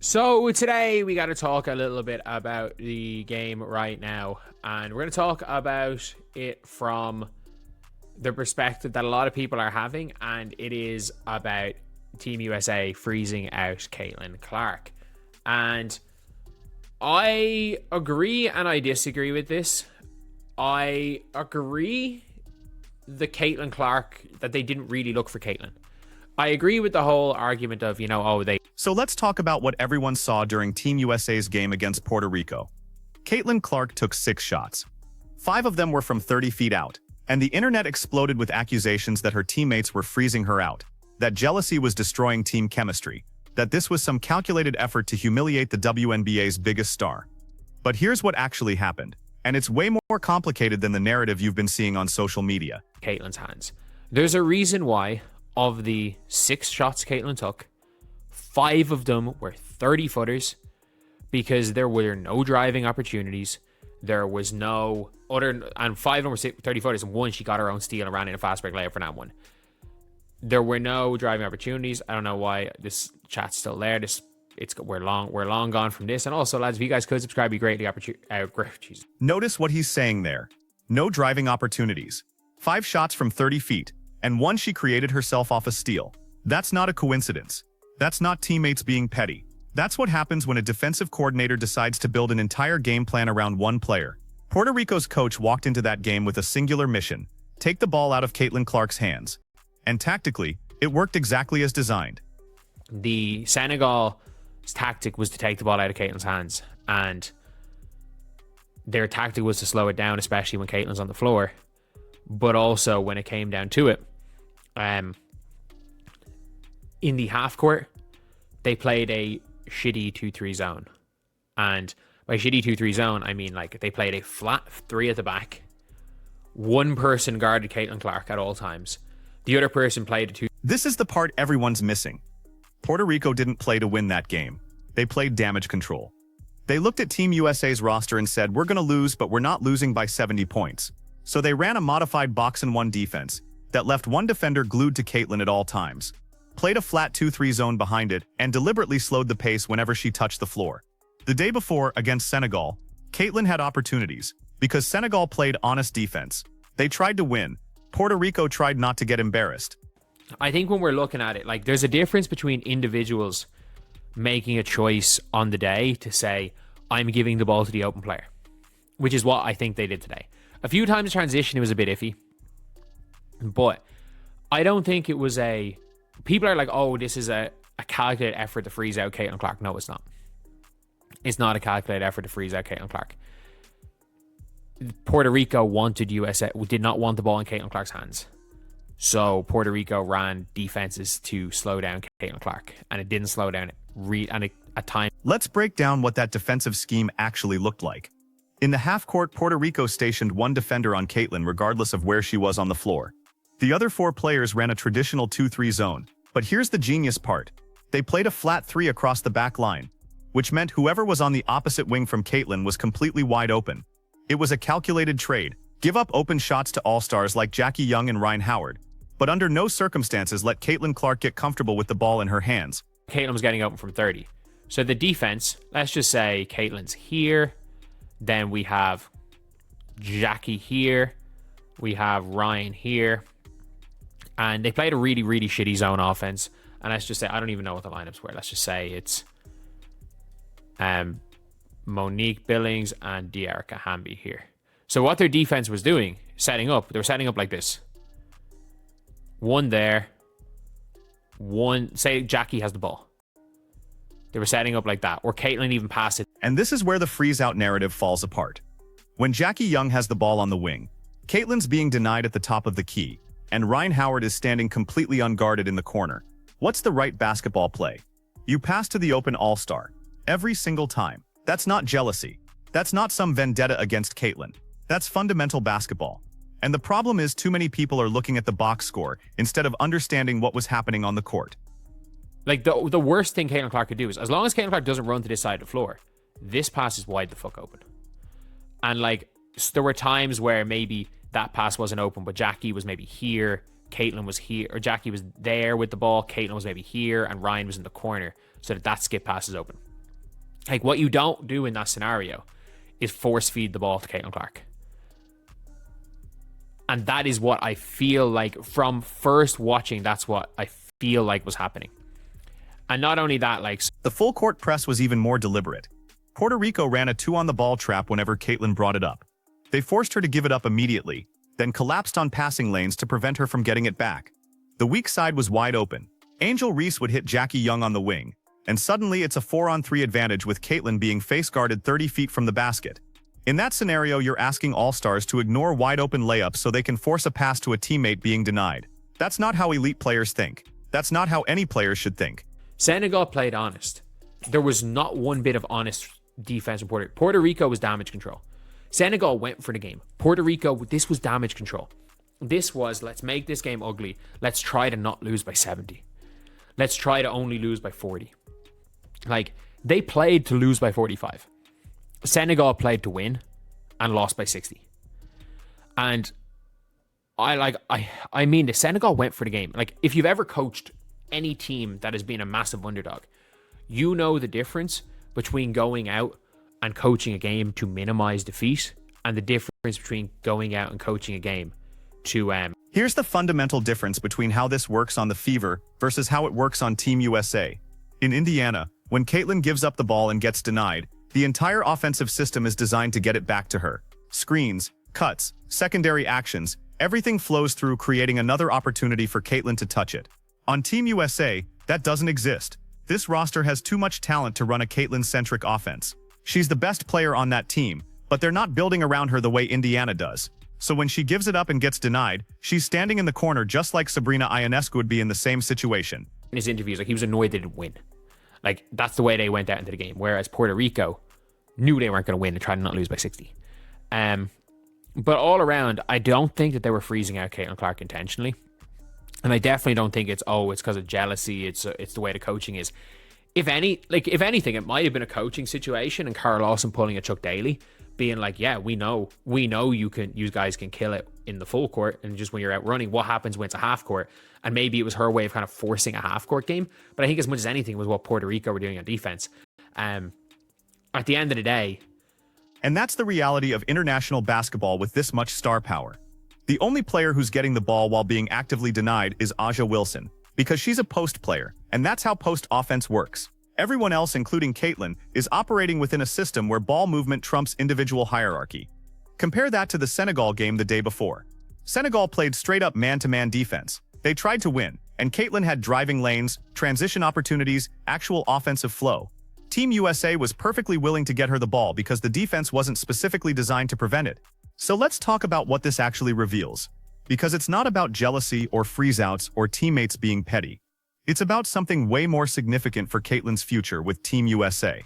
So today we got to talk a little bit about the game right now, and we're going to talk about it from the perspective that a lot of people are having, and it is about Team USA freezing out Caitlin Clark. And I agree and I disagree with this. I agree that they didn't really look for Caitlin. I agree with the whole argument of, So let's talk about what everyone saw during Team USA's game against Puerto Rico. Caitlin Clark took 6 shots. 5 of them were from 30 feet out, and the internet exploded with accusations that her teammates were freezing her out, that jealousy was destroying team chemistry, that this was some calculated effort to humiliate the WNBA's biggest star. But here's what actually happened, and it's way more complicated than the narrative you've been seeing on social media. Caitlin's hands. There's a reason why, of the 6 shots Caitlin took, 5 of them were 30-footers because there were no driving opportunities. There was no other, and 5 of them were 30-footers, and 1 she got her own steal and ran in a fast break layup for that one. There were no driving opportunities. I don't know why this chat's still there. We're long gone from this. And also, lads, if you guys could subscribe, be greatly appreciated. Notice what he's saying there. No driving opportunities. 5 shots from 30 feet, and 1 she created herself off a steal. That's not a coincidence. That's not teammates being petty. That's what happens when a defensive coordinator decides to build an entire game plan around one player. Puerto Rico's coach walked into that game with a singular mission: take the ball out of Caitlin Clark's hands. And tactically, it worked exactly as designed. The Senegal's tactic was to take the ball out of Caitlin's hands, and their tactic was to slow it down, especially when Caitlin's on the floor. But also when it came down to it, in the half court, they played a shitty 2-3 zone. And by shitty 2-3 zone, I mean like they played a flat 3 at the back. One person guarded Caitlin Clark at all times. The other person played a 2. This is the part everyone's missing. Puerto Rico didn't play to win that game. They played damage control. They looked at Team USA's roster and said, we're going to lose, but we're not losing by 70 points. So they ran a modified box-and-1 defense that left one defender glued to Caitlin at all times, played a flat 2-3 zone behind it, and deliberately slowed the pace whenever she touched the floor. The day before, against Senegal, Caitlin had opportunities because Senegal played honest defense. They tried to win. Puerto Rico tried not to get embarrassed. I think when we're looking at it, like, there's a difference between individuals making a choice on the day to say, I'm giving the ball to the open player, which is what I think they did today. A few times transition, it was a bit iffy, but I don't think it was a... People are like, oh, this is a calculated effort to freeze out Caitlin Clark. No, it's not. It's not a calculated effort to freeze out Caitlin Clark. Puerto Rico did not want the ball in Caitlin Clark's hands. So Puerto Rico ran defenses to slow down Caitlin Clark, and it didn't slow down at times. Let's break down what that defensive scheme actually looked like. In the half-court, Puerto Rico stationed one defender on Caitlin regardless of where she was on the floor. The other 4 players ran a traditional 2-3 zone, but here's the genius part. They played a flat 3 across the back line, which meant whoever was on the opposite wing from Caitlin was completely wide open. It was a calculated trade. Give up open shots to all-stars like Jackie Young and Ryan Howard, but under no circumstances let Caitlin Clark get comfortable with the ball in her hands. Caitlin was getting open from 30. So the defense, let's just say Caitlin's here, then we have Jackie here, we have Ryan here, and they played a really, really shitty zone offense. And let's just say, I don't even know what the lineups were. Let's just say it's Monique Billings and Dearica Hamby here. So what their defense was doing, they were setting up like this. One there, one, say Jackie has the ball. They were setting up like that, or Caitlin even passed it. And this is where the freeze-out narrative falls apart. When Jackie Young has the ball on the wing, Caitlin's being denied at the top of the key, and Ryan Howard is standing completely unguarded in the corner. What's the right basketball play? You pass to the open all-star. Every single time. That's not jealousy. That's not some vendetta against Caitlin. That's fundamental basketball. And the problem is too many people are looking at the box score instead of understanding what was happening on the court. Like, the worst thing Caitlin Clark could do is, as long as Caitlin Clark doesn't run to this side of the floor, this pass is wide the fuck open. And, like, there were times where maybe that pass wasn't open, but Jackie was maybe here, Caitlin was here, or Jackie was there with the ball, Caitlin was maybe here, and Ryan was in the corner, so that skip pass is open. Like, what you don't do in that scenario is force feed the ball to Caitlin Clark. And that is what I feel like from first watching, that's what I feel like was happening. And not only that, like... The full court press was even more deliberate. Puerto Rico ran a 2-on-the-ball trap whenever Caitlin brought it up. They forced her to give it up immediately, then collapsed on passing lanes to prevent her from getting it back. The weak side was wide open. Angel Reese would hit Jackie Young on the wing, and suddenly it's a 4-on-3 advantage with Caitlin being face-guarded 30 feet from the basket. In that scenario, you're asking all-stars to ignore wide-open layups so they can force a pass to a teammate being denied. That's not how elite players think. That's not how any players should think. Senegal played honest. There was not one bit of honest defense in Puerto Rico. Puerto Rico was damage control. Senegal went for the game. Puerto Rico, this was damage control. This was, let's make this game ugly. Let's try to not lose by 70. Let's try to only lose by 40. Like, they played to lose by 45. Senegal played to win and lost by 60. And I mean, the Senegal went for the game. Like, if you've ever coached any team that has been a massive underdog, you know the difference between going out and coaching a game to minimize defeat and the difference between going out and coaching a game to Here's the fundamental difference between how this works on the Fever versus how it works on Team USA. In Indiana, when Caitlin gives up the ball and gets denied, the entire offensive system is designed to get it back to her. Screens, cuts, secondary actions, everything flows through, creating another opportunity for Caitlin to touch it. On Team USA, that doesn't exist. This roster has too much talent to run a Caitlin-centric offense. She's the best player on that team, but they're not building around her the way Indiana does. So when she gives it up and gets denied, she's standing in the corner just like Sabrina Ionescu would be in the same situation. In his interviews, like, he was annoyed they didn't win. Like, that's the way they went out into the game. Whereas Puerto Rico knew they weren't going to win and tried to not lose by 60. But all around, I don't think that they were freezing out Caitlin Clark intentionally. And I definitely don't think it's because of jealousy. It's the way the coaching is. If anything, it might have been a coaching situation and Carl Lawson pulling a Chuck Daly, being like, yeah, we know you guys can kill it in the full court, and just when you're out running, what happens when it's a half court? And maybe it was her way of kind of forcing a half court game. But I think as much as anything was what Puerto Rico were doing on defense. At the end of the day. And that's the reality of international basketball with this much star power. The only player who's getting the ball while being actively denied is Aja Wilson, because she's a post player, and that's how post offense works. Everyone else, including Caitlin, is operating within a system where ball movement trumps individual hierarchy. Compare that to the Senegal game the day before. Senegal played straight-up man-to-man defense. They tried to win, and Caitlin had driving lanes, transition opportunities, actual offensive flow. Team USA was perfectly willing to get her the ball because the defense wasn't specifically designed to prevent it. So let's talk about what this actually reveals. Because it's not about jealousy or freeze-outs or teammates being petty. It's about something way more significant for Caitlin's future with Team USA.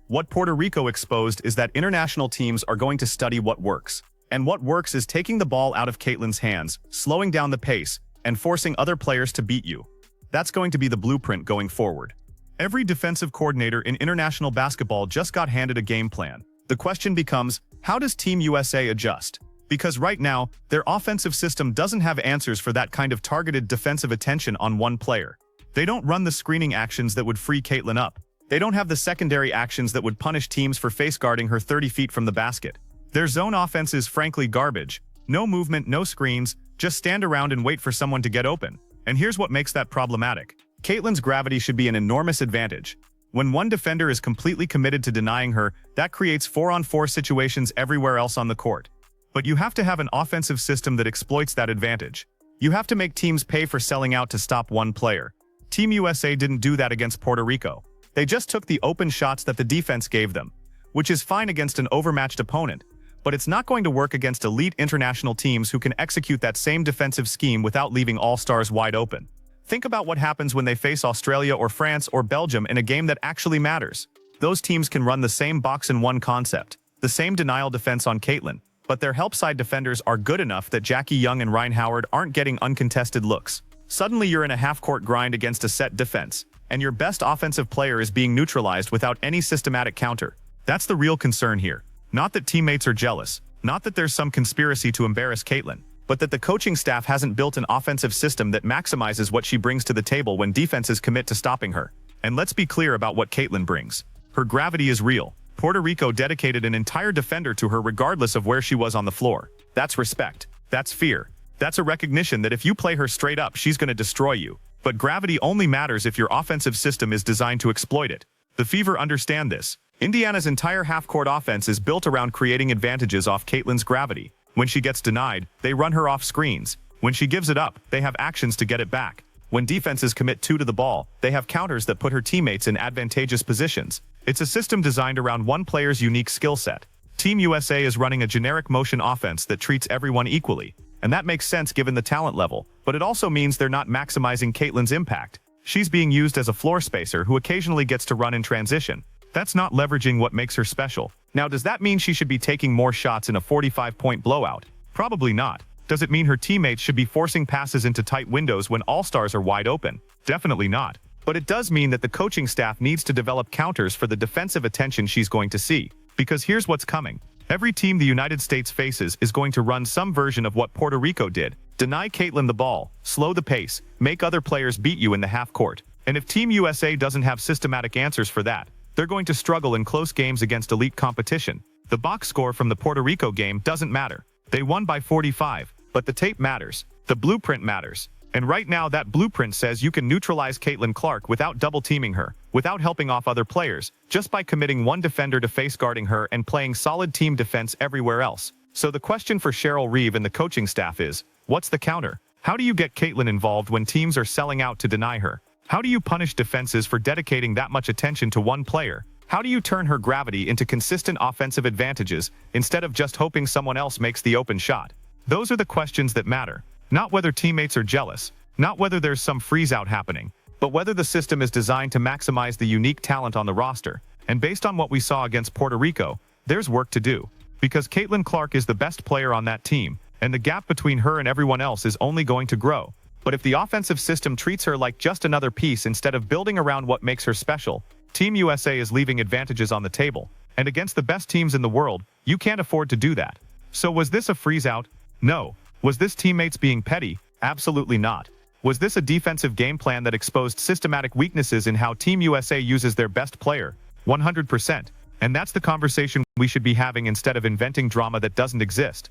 What Puerto Rico exposed is that international teams are going to study what works. And what works is taking the ball out of Caitlin's hands, slowing down the pace, and forcing other players to beat you. That's going to be the blueprint going forward. Every defensive coordinator in international basketball just got handed a game plan. The question becomes, how does Team USA adjust? Because right now, their offensive system doesn't have answers for that kind of targeted defensive attention on one player. They don't run the screening actions that would free Caitlin up. They don't have the secondary actions that would punish teams for face guarding her 30 feet from the basket. Their zone offense is frankly garbage. No movement, no screens, just stand around and wait for someone to get open. And here's what makes that problematic. Caitlin's gravity should be an enormous advantage. When one defender is completely committed to denying her, that creates 4-on-4 situations everywhere else on the court. But you have to have an offensive system that exploits that advantage. You have to make teams pay for selling out to stop one player. Team USA didn't do that against Puerto Rico. They just took the open shots that the defense gave them, which is fine against an overmatched opponent, but it's not going to work against elite international teams who can execute that same defensive scheme without leaving all-stars wide open. Think about what happens when they face Australia or France or Belgium in a game that actually matters. Those teams can run the same box-and-one concept, the same denial defense on Caitlin, but their help-side defenders are good enough that Jackie Young and Ryan Howard aren't getting uncontested looks. Suddenly you're in a half-court grind against a set defense, and your best offensive player is being neutralized without any systematic counter. That's the real concern here. Not that teammates are jealous, not that there's some conspiracy to embarrass Caitlin, but that the coaching staff hasn't built an offensive system that maximizes what she brings to the table when defenses commit to stopping her. And let's be clear about what Caitlin brings. Her gravity is real. Puerto Rico dedicated an entire defender to her regardless of where she was on the floor. That's respect. That's fear. That's a recognition that if you play her straight up, she's going to destroy you. But gravity only matters if your offensive system is designed to exploit it. The Fever understand this. Indiana's entire half-court offense is built around creating advantages off Caitlin's gravity. When she gets denied, they run her off screens. When she gives it up, they have actions to get it back. When defenses commit two to the ball, they have counters that put her teammates in advantageous positions. It's a system designed around one player's unique skill set. Team USA is running a generic motion offense that treats everyone equally. And that makes sense given the talent level, but it also means they're not maximizing Caitlin's impact. She's being used as a floor spacer who occasionally gets to run in transition. That's not leveraging what makes her special. Now, does that mean she should be taking more shots in a 45-point blowout? Probably not. Does it mean her teammates should be forcing passes into tight windows when all-stars are wide open? Definitely not. But it does mean that the coaching staff needs to develop counters for the defensive attention she's going to see. Because here's what's coming. Every team the United States faces is going to run some version of what Puerto Rico did. Deny Caitlin the ball, slow the pace, make other players beat you in the half court. And if Team USA doesn't have systematic answers for that, they're going to struggle in close games against elite competition. The box score from the Puerto Rico game doesn't matter. They won by 45, but the tape matters. The blueprint matters. And right now that blueprint says you can neutralize Caitlin Clark without double-teaming her, without helping off other players, just by committing one defender to face guarding her and playing solid team defense everywhere else. So the question for Cheryl Reeve and the coaching staff is, what's the counter? How do you get Caitlin involved when teams are selling out to deny her? How do you punish defenses for dedicating that much attention to one player? How do you turn her gravity into consistent offensive advantages instead of just hoping someone else makes the open shot? Those are the questions that matter. Not whether teammates are jealous, not whether there's some freeze-out happening, but whether the system is designed to maximize the unique talent on the roster. And based on what we saw against Puerto Rico, there's work to do. Because Caitlin Clark is the best player on that team, and the gap between her and everyone else is only going to grow. But if the offensive system treats her like just another piece instead of building around what makes her special, Team USA is leaving advantages on the table. And against the best teams in the world, you can't afford to do that. So was this a freeze-out? No. Was this teammates being petty? Absolutely not. Was this a defensive game plan that exposed systematic weaknesses in how Team USA uses their best player? 100%. And that's the conversation we should be having instead of inventing drama that doesn't exist.